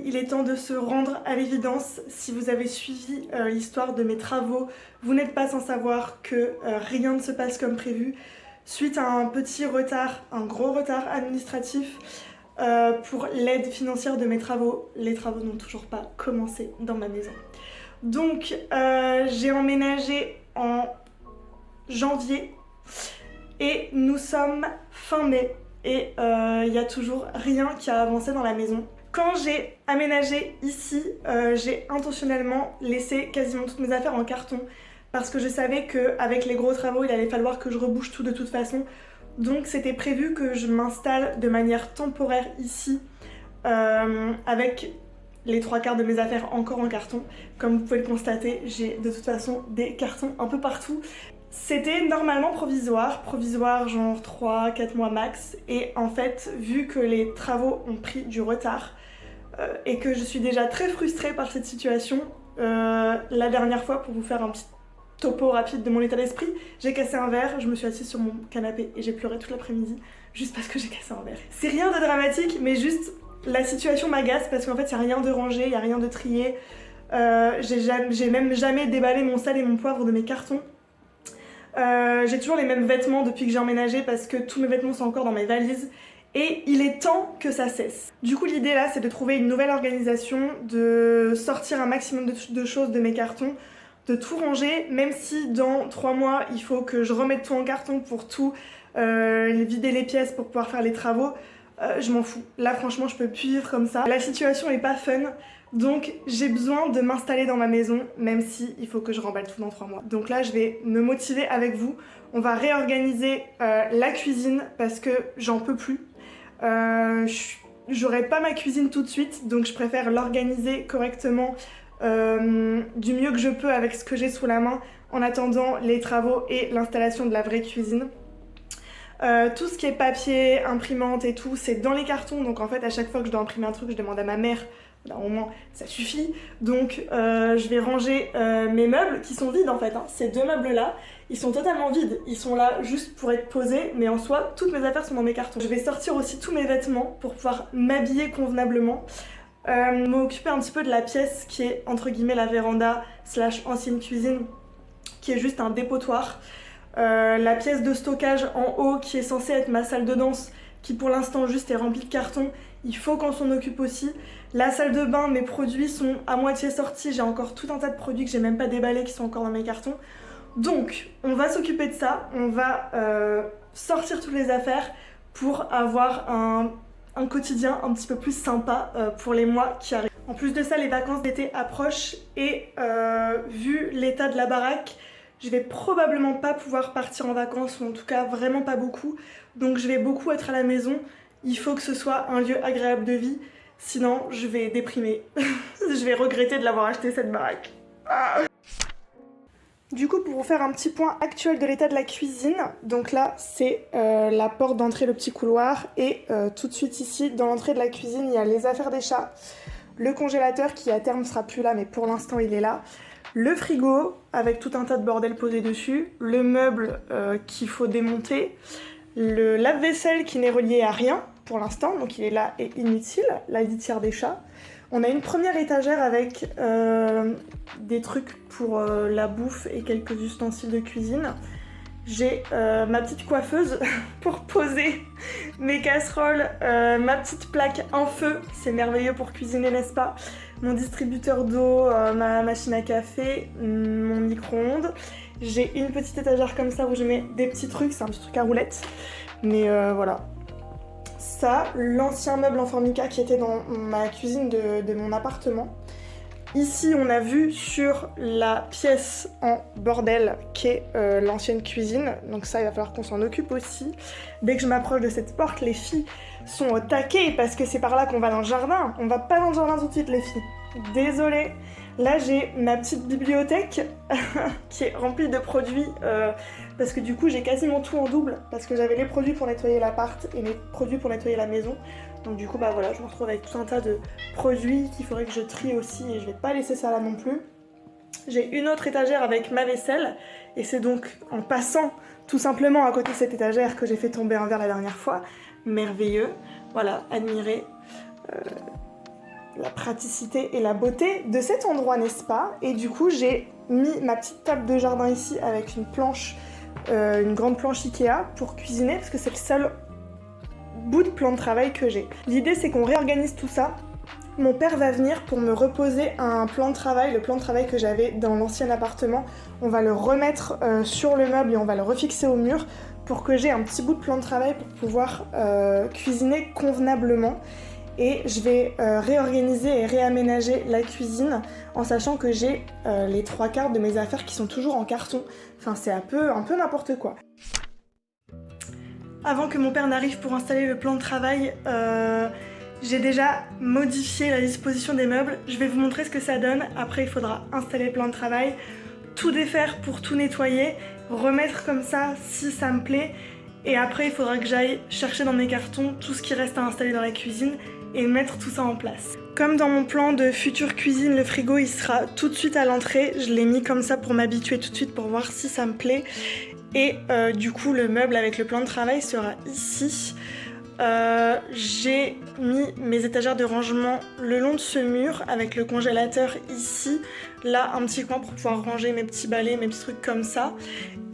il est temps de se rendre à l'évidence. Si vous avez suivi l'histoire de mes travaux, vous n'êtes pas sans savoir que rien ne se passe comme prévu. Suite à un petit retard, un gros retard administratif pour l'aide financière de mes travaux, les travaux n'ont toujours pas commencé dans ma maison. Donc j'ai emménagé en janvier et nous sommes fin mai et il n'y a toujours rien qui a avancé dans la maison. Quand j'ai aménagé ici, j'ai intentionnellement laissé quasiment toutes mes affaires en carton parce que je savais qu'avec les gros travaux, il allait falloir que je rebouche tout de toute façon. Donc c'était prévu que je m'installe de manière temporaire ici avec les 3/4 de mes affaires encore en carton. Comme vous pouvez le constater, j'ai de toute façon des cartons un peu partout. C'était normalement provisoire genre 3-4 mois max, et en fait vu que les travaux ont pris du retard et que je suis déjà très frustrée par cette situation, la dernière fois, pour vous faire un petit topo rapide de mon état d'esprit, j'ai cassé un verre, je me suis assise sur mon canapé et j'ai pleuré toute l'après-midi juste parce que j'ai cassé un verre. C'est rien de dramatique, mais juste la situation m'agace parce qu'en fait il n'y a rien de rangé, il n'y a rien de trié. J'ai même jamais déballé mon sel et mon poivre de mes cartons. J'ai toujours les mêmes vêtements depuis que j'ai emménagé parce que tous mes vêtements sont encore dans mes valises et il est temps que ça cesse. Du coup l'idée là c'est de trouver une nouvelle organisation, de sortir un maximum de choses de mes cartons, de tout ranger, même si dans 3 mois il faut que je remette tout en carton pour tout vider les pièces pour pouvoir faire les travaux. Je m'en fous. Là franchement je peux plus vivre comme ça. La situation est pas fun. Donc j'ai besoin de m'installer dans ma maison, même si il faut que je remballe tout dans 3 mois. Donc là je vais me motiver avec vous. On va réorganiser la cuisine parce que j'en peux plus. J'aurai pas ma cuisine tout de suite, donc je préfère l'organiser correctement du mieux que je peux avec ce que j'ai sous la main en attendant les travaux et l'installation de la vraie cuisine. Tout ce qui est papier, imprimante et tout, c'est dans les cartons, donc en fait à chaque fois que je dois imprimer un truc, je demande à ma mère. Au moins ça suffit, donc je vais ranger mes meubles qui sont vides en fait, hein. Ces 2 meubles là, ils sont totalement vides, ils sont là juste pour être posés, mais en soi toutes mes affaires sont dans mes cartons. Je vais sortir aussi tous mes vêtements pour pouvoir m'habiller convenablement, m'occuper un petit peu de la pièce qui est entre guillemets la véranda / ancienne cuisine, qui est juste un dépotoir, la pièce de stockage en haut qui est censée être ma salle de danse, qui pour l'instant juste est remplie de cartons. Il faut qu'on s'en occupe aussi. La salle de bain, mes produits sont à moitié sortis. J'ai encore tout un tas de produits que j'ai même pas déballés qui sont encore dans mes cartons. Donc, on va s'occuper de ça. On va sortir toutes les affaires pour avoir un quotidien un petit peu plus sympa pour les mois qui arrivent. En plus de ça, les vacances d'été approchent et vu l'état de la baraque, je vais probablement pas pouvoir partir en vacances, ou en tout cas vraiment pas beaucoup. Donc je vais beaucoup être à la maison. Il faut que ce soit un lieu agréable de vie, sinon je vais déprimer. Je vais regretter de l'avoir acheté cette baraque. Ah. Du coup, pour vous faire un petit point actuel de l'état de la cuisine, donc là c'est la porte d'entrée, le petit couloir, et tout de suite ici, dans l'entrée de la cuisine, il y a les affaires des chats, le congélateur qui à terme sera plus là, mais pour l'instant il est là, le frigo avec tout un tas de bordel posé dessus, le meuble qu'il faut démonter, le lave-vaisselle qui n'est relié à rien pour l'instant, donc il est là et inutile, la litière des chats. On a une première étagère avec des trucs pour la bouffe et quelques ustensiles de cuisine. J'ai ma petite coiffeuse pour poser mes casseroles, ma petite plaque en feu, c'est merveilleux pour cuisiner, n'est-ce pas? Mon distributeur d'eau, ma machine à café, mon micro-ondes. J'ai une petite étagère comme ça où je mets des petits trucs, c'est un petit truc à roulettes. Mais voilà. Ça, l'ancien meuble en formica qui était dans ma cuisine de mon appartement. Ici, on a vu sur la pièce en bordel qu'est l'ancienne cuisine. Donc ça, il va falloir qu'on s'en occupe aussi. Dès que je m'approche de cette porte, les filles sont au taquet parce que c'est par là qu'on va dans le jardin. On va pas dans le jardin tout de suite, les filles. Désolée. Là, j'ai ma petite bibliothèque qui est remplie de produits parce que du coup, j'ai quasiment tout en double parce que j'avais les produits pour nettoyer l'appart et les produits pour nettoyer la maison. Donc du coup, bah voilà, je me retrouve avec tout un tas de produits qu'il faudrait que je trie aussi et je vais pas laisser ça là non plus. J'ai une autre étagère avec ma vaisselle et c'est donc en passant tout simplement à côté de cette étagère que j'ai fait tomber un verre la dernière fois. Merveilleux. Voilà, admirez. la praticité et la beauté de cet endroit, n'est-ce pas? Et du coup, j'ai mis ma petite table de jardin ici avec une planche, une grande planche Ikea pour cuisiner parce que c'est le seul bout de plan de travail que j'ai. L'idée, c'est qu'on réorganise tout ça. Mon père va venir pour me reposer un plan de travail, le plan de travail que j'avais dans l'ancien appartement. On va le remettre sur le meuble et on va le refixer au mur pour que j'ai un petit bout de plan de travail pour pouvoir cuisiner convenablement. Et je vais réorganiser et réaménager la cuisine en sachant que j'ai les 3/4 de mes affaires qui sont toujours en carton. Enfin, c'est un peu n'importe quoi. Avant que mon père n'arrive pour installer le plan de travail, j'ai déjà modifié la disposition des meubles. Je vais vous montrer ce que ça donne. Après, il faudra installer le plan de travail, tout défaire pour tout nettoyer, remettre comme ça si ça me plaît. Et après, il faudra que j'aille chercher dans mes cartons tout ce qui reste à installer dans la cuisine et mettre tout ça en place. Comme dans mon plan de future cuisine, le frigo il sera tout de suite à l'entrée. Je l'ai mis comme ça pour m'habituer tout de suite pour voir si ça me plaît. Et du coup, le meuble avec le plan de travail sera ici. J'ai mis mes étagères de rangement le long de ce mur avec le congélateur ici, là un petit coin pour pouvoir ranger mes petits balais, mes petits trucs comme ça.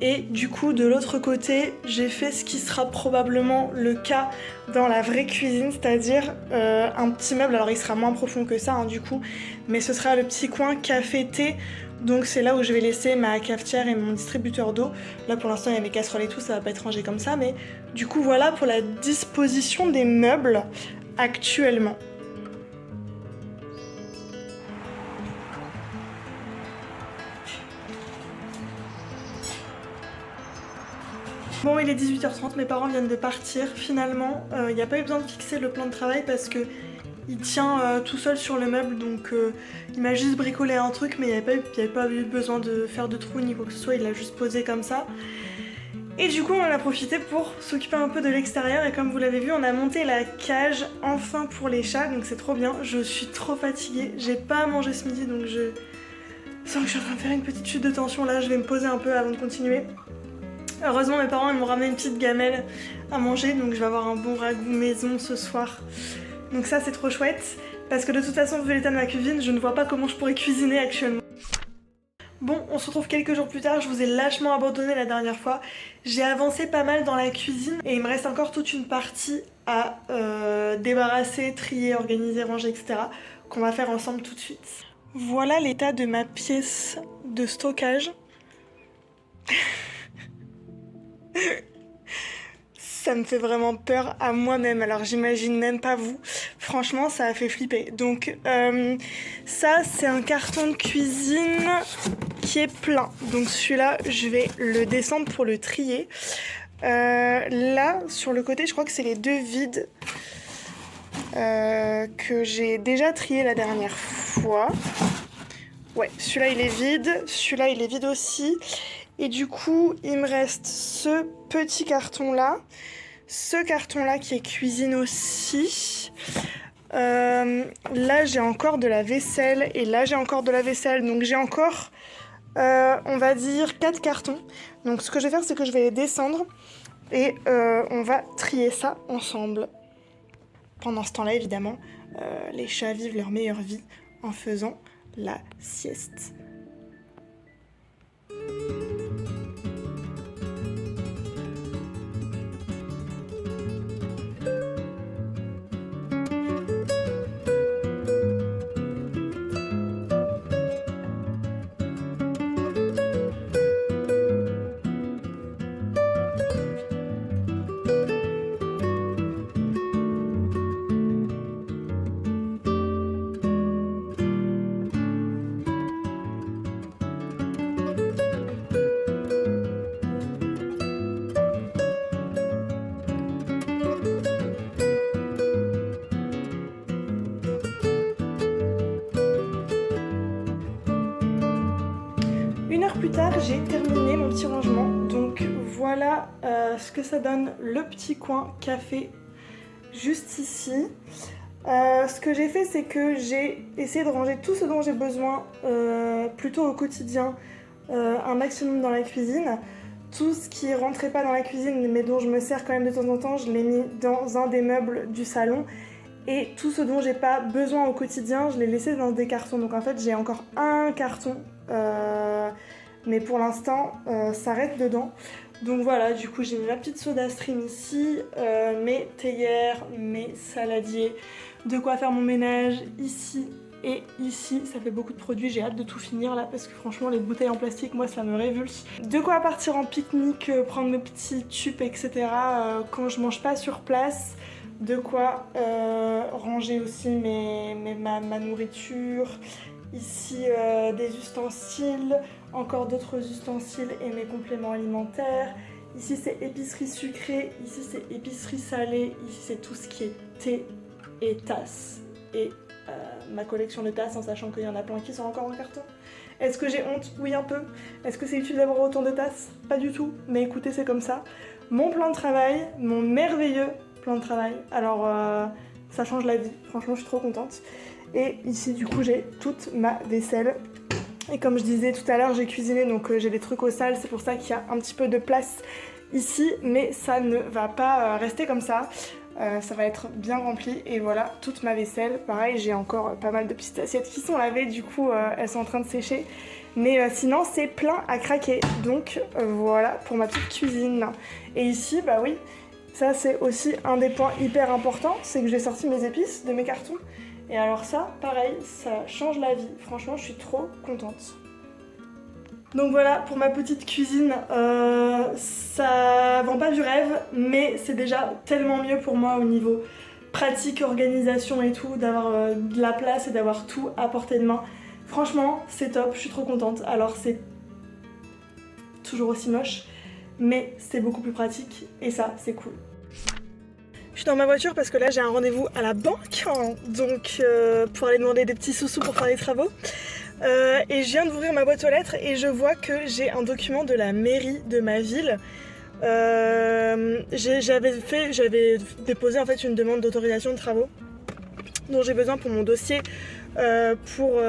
Et du coup de l'autre côté j'ai fait ce qui sera probablement le cas dans la vraie cuisine, c'est-à-dire un petit meuble, alors il sera moins profond que ça du coup, mais ce sera le petit coin café-thé. Donc c'est là où je vais laisser ma cafetière et mon distributeur d'eau. Là pour l'instant il y a mes casseroles et tout, ça va pas être rangé comme ça, mais du coup voilà pour la disposition des meubles actuellement. Bon, il est 18h30, mes parents viennent de partir. Finalement, il n'y a pas eu besoin de fixer le plan de travail parce que il tient tout seul sur le meuble, donc il m'a juste bricolé un truc, mais il n'y avait pas eu besoin de faire de trous ni quoi que ce soit, il l'a juste posé comme ça. Et du coup on en a profité pour s'occuper un peu de l'extérieur et comme vous l'avez vu on a monté la cage enfin pour les chats, donc c'est trop bien. Je suis trop fatiguée, j'ai pas mangé ce midi donc je sens que je suis en train de faire une petite chute de tension là, je vais me poser un peu avant de continuer. Heureusement mes parents ils m'ont ramené une petite gamelle à manger donc je vais avoir un bon ragoût maison ce soir. Donc ça c'est trop chouette parce que de toute façon vu l'état de ma cuisine je ne vois pas comment je pourrais cuisiner actuellement. Bon, on se retrouve quelques jours plus tard, je vous ai lâchement abandonné la dernière fois. J'ai avancé pas mal dans la cuisine et il me reste encore toute une partie à débarrasser, trier, organiser, ranger, etc. qu'on va faire ensemble tout de suite. Voilà l'état de ma pièce de stockage. Ça me fait vraiment peur à moi-même, alors j'imagine même pas vous. Franchement, ça a fait flipper. Donc ça, c'est un carton de cuisine qui est plein. Donc celui-là, je vais le descendre pour le trier. Là, sur le côté, je crois que c'est les deux vides que j'ai déjà trié la dernière fois. Ouais, celui-là, il est vide. Celui-là, il est vide aussi. Et du coup, il me reste ce petit carton-là. Ce carton-là qui est cuisine aussi. Là, j'ai encore de la vaisselle. Et là, j'ai encore de la vaisselle. Donc, j'ai encore, on va dire, 4 cartons. Donc, ce que je vais faire, c'est que je vais les descendre. Et on va trier ça ensemble. Pendant ce temps-là, évidemment, les chats vivent leur meilleure vie en faisant la sieste. Plus tard, j'ai terminé mon petit rangement, donc voilà ce que ça donne, le petit coin café juste ici. Ce que j'ai fait, c'est que j'ai essayé de ranger tout ce dont j'ai besoin plutôt au quotidien, un maximum dans la cuisine. Tout ce qui rentrait pas dans la cuisine mais dont je me sers quand même de temps en temps, je l'ai mis dans un des meubles du salon. Et tout ce dont j'ai pas besoin au quotidien, je l'ai laissé dans des cartons. Donc en fait, j'ai encore un carton, mais pour l'instant, ça reste dedans. Donc voilà, du coup, j'ai mis ma petite soda stream ici, mes théières, mes saladiers, de quoi faire mon ménage ici et ici. Ça fait beaucoup de produits, j'ai hâte de tout finir là parce que franchement, les bouteilles en plastique, moi, ça me révulse. De quoi partir en pique-nique, prendre mes petits tubes, etc. Quand je mange pas sur place. De quoi ranger aussi ma nourriture. Ici, des ustensiles, encore d'autres ustensiles et mes compléments alimentaires. Ici, c'est épicerie sucrée, ici, c'est épicerie salée, ici, c'est tout ce qui est thé et tasses. Et ma collection de tasses, en sachant qu'il y en a plein qui sont encore en carton. Est-ce que j'ai honte? Oui, un peu. Est-ce que c'est utile d'avoir autant de tasses? Pas du tout, mais écoutez, c'est comme ça. Mon plan de travail, mon merveilleux plan de travail. Alors, ça change la vie. Franchement, je suis trop contente. Et ici, du coup, j'ai toute ma vaisselle. Et comme je disais tout à l'heure, j'ai cuisiné, donc j'ai des trucs au sale. C'est pour ça qu'il y a un petit peu de place ici. Mais ça ne va pas rester comme ça. Ça va être bien rempli. Et voilà, toute ma vaisselle. Pareil, j'ai encore pas mal de petites assiettes qui sont lavées. Du coup, elles sont en train de sécher. Mais sinon, c'est plein à craquer. Donc voilà pour ma petite cuisine. Et ici, bah oui, ça c'est aussi un des points hyper importants. C'est que j'ai sorti mes épices de mes cartons. Et alors ça, pareil, ça change la vie. Franchement, je suis trop contente. Donc voilà, pour ma petite cuisine, ça vend pas du rêve, mais c'est déjà tellement mieux pour moi au niveau pratique, organisation et tout, d'avoir de la place et d'avoir tout à portée de main. Franchement, c'est top, je suis trop contente. Alors c'est toujours aussi moche, mais c'est beaucoup plus pratique et ça, c'est cool. Je suis dans ma voiture parce que là j'ai un rendez-vous à la banque, hein, donc pour aller demander des petits sous-sous pour faire les travaux. Et je viens d'ouvrir ma boîte aux lettres et je vois que j'ai un document de la mairie de ma ville. J'avais déposé en fait une demande d'autorisation de travaux dont j'ai besoin pour mon dossier pour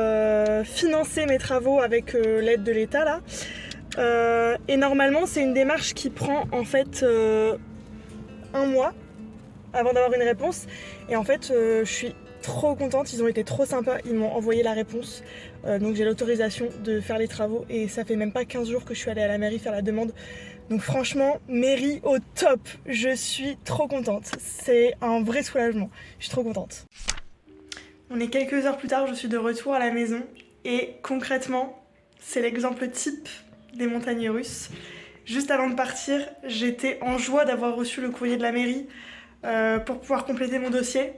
financer mes travaux avec l'aide de l'État là. Et normalement c'est une démarche qui prend en fait 1 mois avant d'avoir une réponse. Et en fait, je suis trop contente, ils ont été trop sympas, ils m'ont envoyé la réponse. Donc j'ai l'autorisation de faire les travaux et ça fait même pas 15 jours que je suis allée à la mairie faire la demande. Donc franchement, mairie au top, je suis trop contente. C'est un vrai soulagement, je suis trop contente. On est quelques heures plus tard, je suis de retour à la maison et concrètement, c'est l'exemple type des montagnes russes. Juste avant de partir, j'étais en joie d'avoir reçu le courrier de la mairie pour pouvoir compléter mon dossier.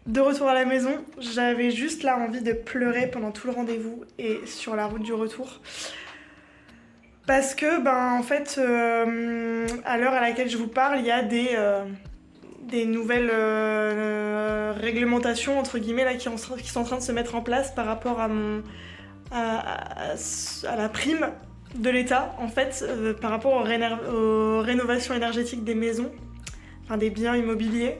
De retour à la maison, j'avais juste là envie de pleurer pendant tout le rendez-vous et sur la route du retour. Parce que, en fait, à l'heure à laquelle je vous parle, il y a des nouvelles réglementations, entre guillemets, là, qui sont en train de se mettre en place par rapport à la prime de l'État, en fait, par rapport aux rénovations énergétiques des maisons, enfin des biens immobiliers.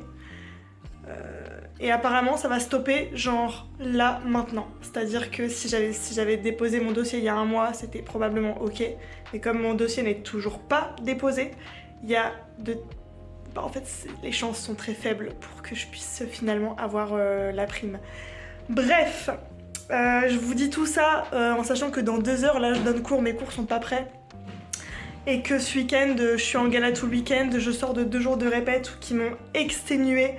Et apparemment ça va stopper genre là maintenant. C'est-à-dire que si j'avais déposé mon dossier il y a 1 mois, c'était probablement ok. Mais comme mon dossier n'est toujours pas déposé, il y a en fait les chances sont très faibles pour que je puisse finalement avoir la prime. Bref, je vous dis tout ça en sachant que dans 2 heures là je donne cours, mes cours sont pas prêts. Et que ce week-end, je suis en gala tout le week-end, je sors de 2 jours de répète qui m'ont exténuée.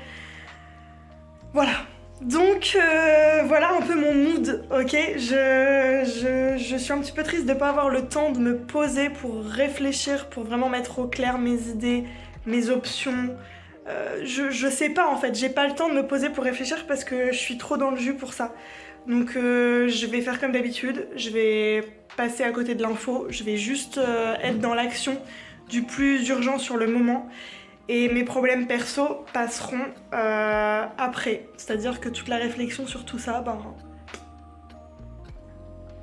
Voilà. Donc voilà un peu mon mood, ok. Je suis un petit peu triste de ne pas avoir le temps de me poser pour réfléchir, pour vraiment mettre au clair mes idées, mes options. Je sais pas en fait, j'ai pas le temps de me poser pour réfléchir parce que je suis trop dans le jus pour ça. Donc je vais faire comme d'habitude, je vais passer à côté de l'info, je vais juste être dans l'action du plus urgent sur le moment et mes problèmes perso passeront après. C'est-à-dire que toute la réflexion sur tout ça,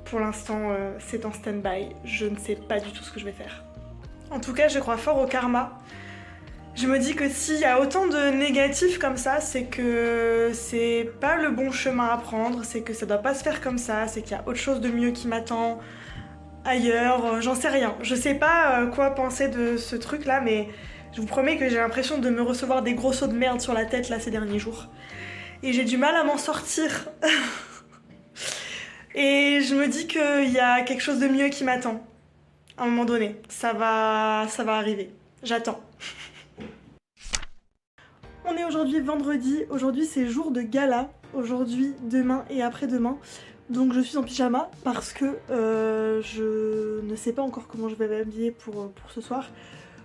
pour l'instant c'est en stand-by, je ne sais pas du tout ce que je vais faire. En tout cas, je crois fort au karma. Je me dis que s'il y a autant de négatifs comme ça, c'est que c'est pas le bon chemin à prendre, c'est que ça doit pas se faire comme ça, c'est qu'il y a autre chose de mieux qui m'attend ailleurs, j'en sais rien. Je sais pas quoi penser de ce truc là, mais je vous promets que j'ai l'impression de me recevoir des gros sauts de merde sur la tête là ces derniers jours. et j'ai du mal à m'en sortir. Et je me dis qu'il y a quelque chose de mieux qui m'attend. À un moment donné, ça va arriver. J'attends. On est aujourd'hui vendredi. Aujourd'hui, c'est jour de gala. Aujourd'hui, demain et après-demain. Donc je suis en pyjama parce que je ne sais pas encore comment je vais m'habiller pour ce soir.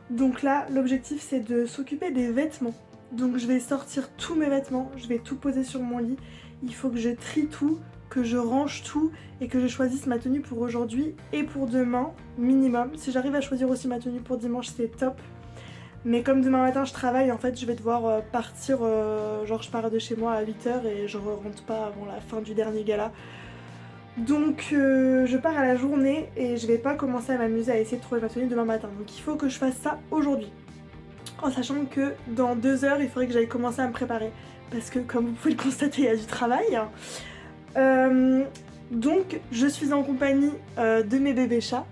Donc là, l'objectif, c'est de s'occuper des vêtements. Donc je vais sortir tous mes vêtements, je vais tout poser sur mon lit. Il faut que je trie tout, que je range tout et que je choisisse ma tenue pour aujourd'hui et pour demain, minimum. Si j'arrive à choisir aussi ma tenue pour dimanche, c'est top. Mais comme demain matin je travaille, en fait je vais devoir partir, genre je pars de chez moi à 8h et je rentre pas avant la fin du dernier gala. Donc je pars à la journée et je vais pas commencer à m'amuser à essayer de trouver ma tenue demain matin. Donc il faut que je fasse ça aujourd'hui. En sachant que dans 2 heures il faudrait que j'aille commencer à me préparer. Parce que comme vous pouvez le constater, il y a du travail. Donc je suis en compagnie de mes bébés chats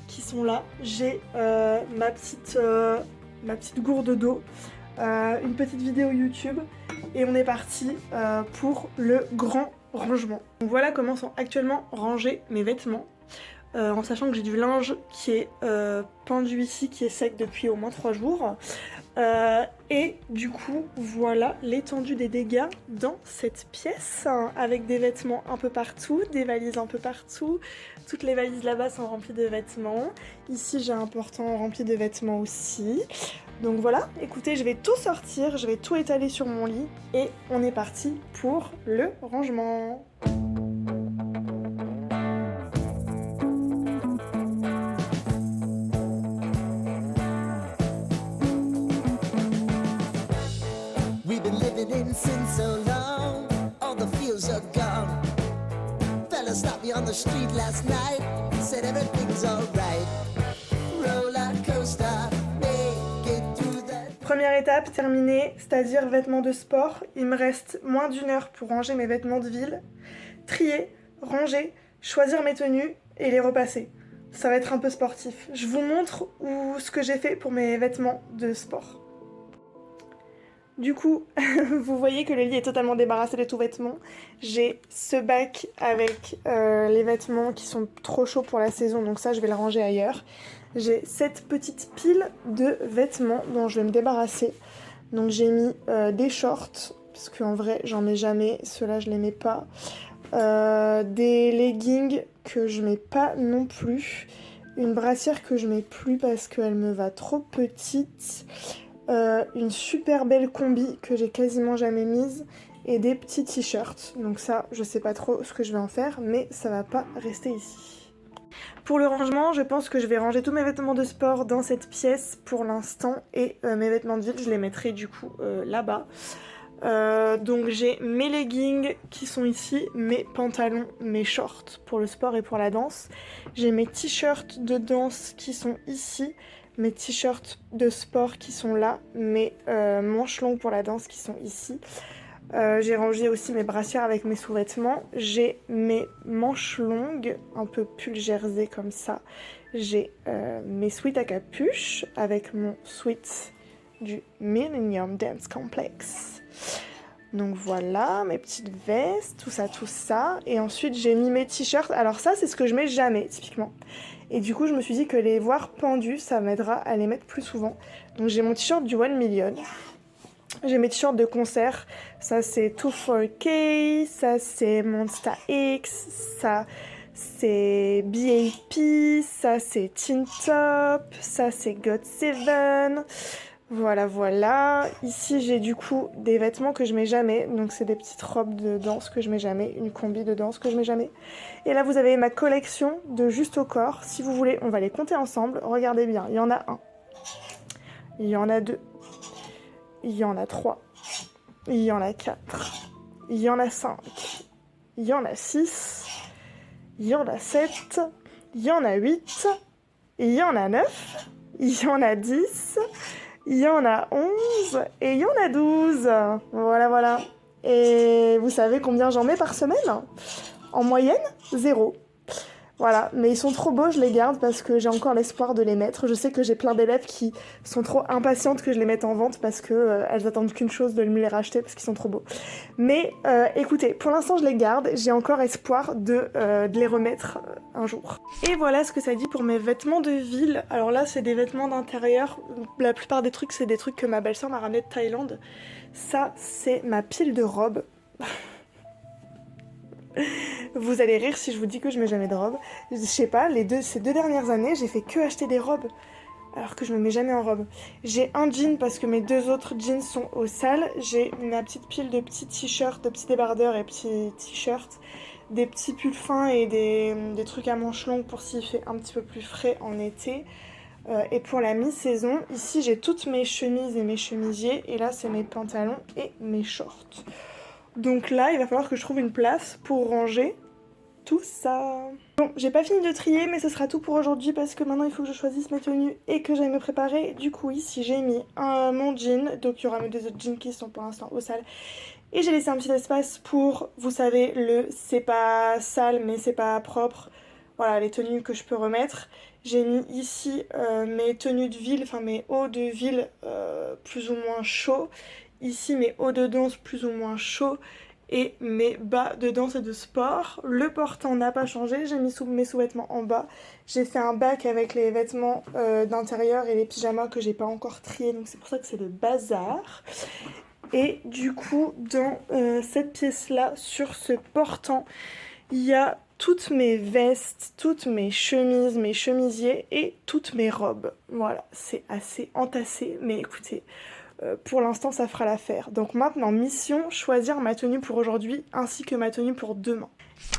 qui sont là. J'ai ma petite gourde d'eau, une petite vidéo YouTube et on est parti pour le grand rangement. Donc voilà comment sont actuellement rangés mes vêtements. En sachant que j'ai du linge qui est pendu ici, qui est sec depuis au moins 3 jours. Et du coup, voilà l'étendue des dégâts dans cette pièce, hein, avec des vêtements un peu partout, des valises un peu partout. Toutes les valises là-bas sont remplies de vêtements. Ici, j'ai un portant rempli de vêtements aussi. Donc voilà, écoutez, je vais tout sortir, je vais tout étaler sur mon lit et on est parti pour le rangement. We've been living in sin so long, all the feels are gone. Fella stopped me on the street last night, said everything's alright. Roller coaster, make it through that. Première étape terminée, c'est-à-dire vêtements de sport. Il me reste moins d'1 heure pour ranger mes vêtements de ville, trier, ranger, choisir mes tenues et les repasser. Ça va être un peu sportif. Je vous montre ce que j'ai fait pour mes vêtements de sport. Du coup, vous voyez que le lit est totalement débarrassé de tout vêtement. J'ai ce bac avec les vêtements qui sont trop chauds pour la saison, donc ça je vais le ranger ailleurs. J'ai cette petite pile de vêtements dont je vais me débarrasser. Donc j'ai mis des shorts, parce qu'en vrai j'en mets jamais, ceux-là je les mets pas. Des leggings que je mets pas non plus. Une brassière que je mets plus parce qu'elle me va trop petite. Une super belle combi que j'ai quasiment jamais mise et des petits t-shirts. Donc ça, je sais pas trop ce que je vais en faire, mais ça va pas rester ici. Pour le rangement, je pense que je vais ranger tous mes vêtements de sport dans cette pièce pour l'instant et mes vêtements de ville, je les mettrai du coup là-bas. Donc j'ai mes leggings qui sont ici, mes pantalons, mes shorts pour le sport et pour la danse. J'ai mes t-shirts de danse qui sont ici. Mes t-shirts de sport qui sont là, mes manches longues pour la danse qui sont ici. J'ai rangé aussi mes brassières avec mes sous-vêtements. J'ai mes manches longues, un peu pull jersey comme ça. J'ai mes sweats à capuche avec mon sweat du Millennium Dance Complex. Donc voilà, mes petites vestes, tout ça. Et ensuite j'ai mis mes t-shirts. Alors ça, c'est ce que je mets jamais, typiquement. Et du coup, je me suis dit que les voir pendus, ça m'aidera à les mettre plus souvent. Donc j'ai mon t-shirt du 1 Million. J'ai mes t-shirts de concert. Ça, c'est 24K. Ça, c'est Monsta X. Ça, c'est BAP. Ça, c'est Teen Top. Ça, c'est GOT7. Voilà. Ici, j'ai du coup des vêtements que je mets jamais. Donc, c'est des petites robes de danse que je mets jamais. Une combi de danse que je mets jamais. Et là, vous avez ma collection de juste au corps. Si vous voulez, on va les compter ensemble. Regardez bien. Il y en a 1. Il y en a 2. Il y en a 3. Il y en a 4. Il y en a 5. Il y en a 6. Il y en a 7. Il y en a 8. Il y en a 9. Il y en a 10. Il y en a 11 et il y en a 12. Voilà. Et vous savez combien j'en mets par semaine? En moyenne, 0. Voilà, mais ils sont trop beaux, je les garde parce que j'ai encore l'espoir de les mettre. Je sais que j'ai plein d'élèves qui sont trop impatientes que je les mette en vente parce que elles attendent qu'une chose, de me les racheter parce qu'ils sont trop beaux. Mais écoutez, pour l'instant je les garde, j'ai encore espoir de les remettre un jour. Et voilà ce que ça dit pour mes vêtements de ville. Alors là c'est des vêtements d'intérieur, la plupart des trucs c'est des trucs que ma belle-sœur m'a ramené de Thaïlande. Ça c'est ma pile de robes. Vous allez rire si je vous dis que je mets jamais de robe. Je sais pas, ces 2 dernières années, j'ai fait que acheter des robes. Alors que je me mets jamais en robe. J'ai un jean parce que mes 2 autres jeans sont au sale. J'ai ma petite pile de petits t-shirts, de petits débardeurs et petits t-shirts. Des petits pulls fins et des trucs à manches longues pour s'il fait un petit peu plus frais en été. Et pour la mi-saison, ici j'ai toutes mes chemises et mes chemisiers. Et là c'est mes pantalons et mes shorts. Donc là, il va falloir que je trouve une place pour ranger tout ça. Bon, j'ai pas fini de trier, mais ce sera tout pour aujourd'hui parce que maintenant il faut que je choisisse mes tenues et que j'aille me préparer. Du coup, ici j'ai mis mon jean, donc il y aura mes 2 autres jeans qui sont pour l'instant au sale. Et j'ai laissé un petit espace pour, vous savez, le c'est pas sale mais c'est pas propre. Voilà, les tenues que je peux remettre. J'ai mis ici mes tenues de ville, enfin mes hauts de ville plus ou moins chauds. Ici mes hauts de danse plus ou moins chauds et mes bas de danse et de sport. Le portant n'a pas changé, j'ai mis mes sous-vêtements en bas. J'ai fait un bac avec les vêtements d'intérieur et les pyjamas que j'ai pas encore triés, donc c'est pour ça que c'est le bazar. Et du coup, dans cette pièce-là, sur ce portant, il y a toutes mes vestes, toutes mes chemises, mes chemisiers et toutes mes robes. Voilà, c'est assez entassé, mais écoutez... pour l'instant ça fera l'affaire. Donc maintenant mission, choisir ma tenue pour aujourd'hui ainsi que ma tenue pour demain.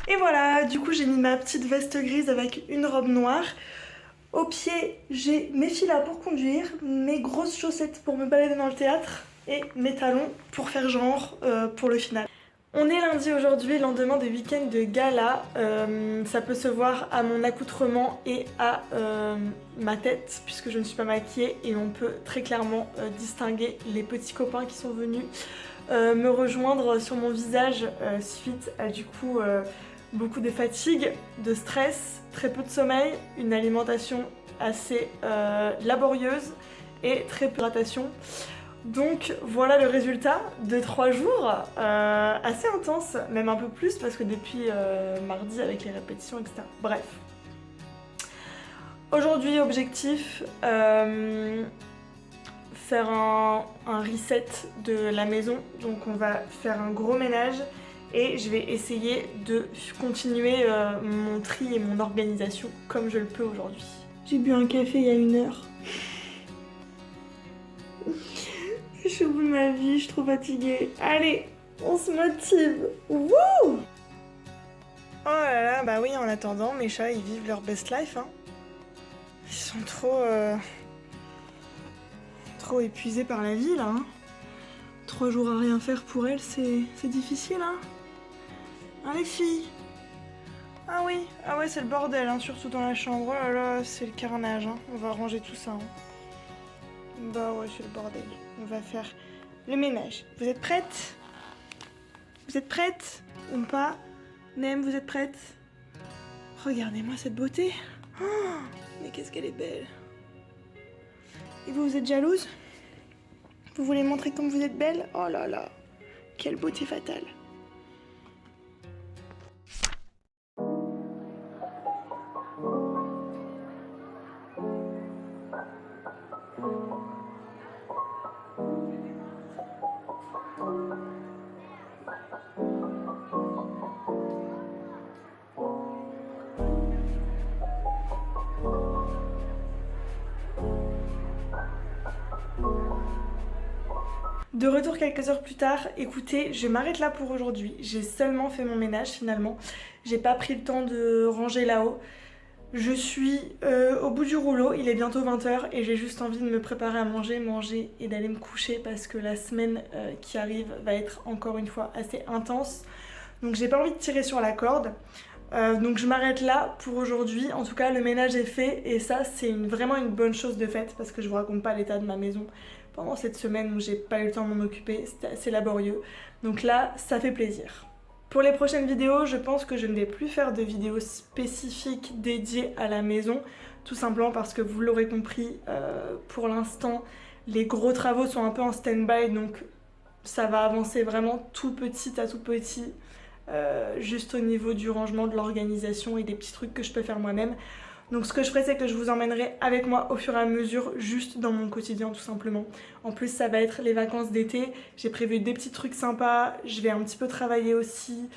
Et voilà, du coup j'ai mis ma petite veste grise avec une robe noire. Au pied j'ai mes filas pour conduire, mes grosses chaussettes pour me balader dans le théâtre et mes talons pour faire genre pour le final. On est lundi aujourd'hui, lendemain de week-end de gala. Ça peut se voir à mon accoutrement et à ma tête puisque je ne suis pas maquillée et on peut très clairement distinguer les petits copains qui sont venus me rejoindre sur mon visage suite à du coup beaucoup de fatigue, de stress, très peu de sommeil, une alimentation assez laborieuse et très peu d'hydratation. Donc voilà le résultat de 3 jours assez intense, même un peu plus parce que depuis mardi avec les répétitions etc. Bref. Aujourd'hui objectif, faire un reset de la maison, donc on va faire un gros ménage et je vais essayer de continuer mon tri et mon organisation comme je le peux aujourd'hui. J'ai bu un café il y a 1 heure. Je suis au bout de ma vie, je suis trop fatiguée. Allez, on se motive. Wouh! Oh là là, bah oui, en attendant, mes chats, ils vivent leur best life, hein. Ils sont trop épuisés par la vie, là, hein. 3 jours à rien faire pour elles, c'est difficile, hein. Hein, les filles? Ah oui, ah ouais, c'est le bordel, hein, surtout dans la chambre. Oh là là, c'est le carnage, hein. On va ranger tout ça, hein. Bah ouais, c'est le bordel. On va faire le ménage. Vous êtes prêtes? Vous êtes prêtes? Ou pas? Nem, vous êtes prêtes? Regardez-moi cette beauté. Oh, mais qu'est-ce qu'elle est belle. Et vous êtes jalouse? Vous voulez montrer comme vous êtes belle? Oh là là, quelle beauté fatale. De retour quelques heures plus tard, écoutez, je m'arrête là pour aujourd'hui. J'ai seulement fait mon ménage finalement. J'ai pas pris le temps de ranger là-haut. Je suis au bout du rouleau, il est bientôt 20h et j'ai juste envie de me préparer à manger et d'aller me coucher parce que la semaine qui arrive va être encore une fois assez intense. Donc j'ai pas envie de tirer sur la corde. Donc je m'arrête là pour aujourd'hui. En tout cas, le ménage est fait et ça c'est vraiment une bonne chose de fait parce que je vous raconte pas l'état de ma maison pendant cette semaine où j'ai pas eu le temps de m'en occuper. C'était assez laborieux. Donc là, ça fait plaisir. Pour les prochaines vidéos, je pense que je ne vais plus faire de vidéos spécifiques dédiées à la maison, tout simplement parce que vous l'aurez compris, pour l'instant, les gros travaux sont un peu en stand-by, donc ça va avancer vraiment tout petit à tout petit, juste au niveau du rangement, de l'organisation et des petits trucs que je peux faire moi-même. Donc ce que je ferai, c'est que je vous emmènerai avec moi au fur et à mesure, juste dans mon quotidien tout simplement. En plus ça va être les vacances d'été, j'ai prévu des petits trucs sympas, je vais un petit peu travailler aussi.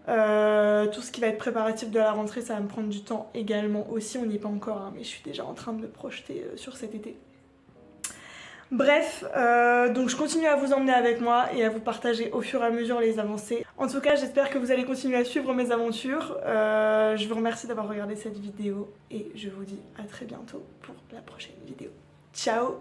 Tout ce qui va être préparatif de la rentrée, ça va me prendre du temps également aussi, on n'y est pas encore, hein, mais je suis déjà en train de me projeter sur cet été. Bref, donc je continue à vous emmener avec moi et à vous partager au fur et à mesure les avancées. En tout cas, j'espère que vous allez continuer à suivre mes aventures. Je vous remercie d'avoir regardé cette vidéo et je vous dis à très bientôt pour la prochaine vidéo. Ciao!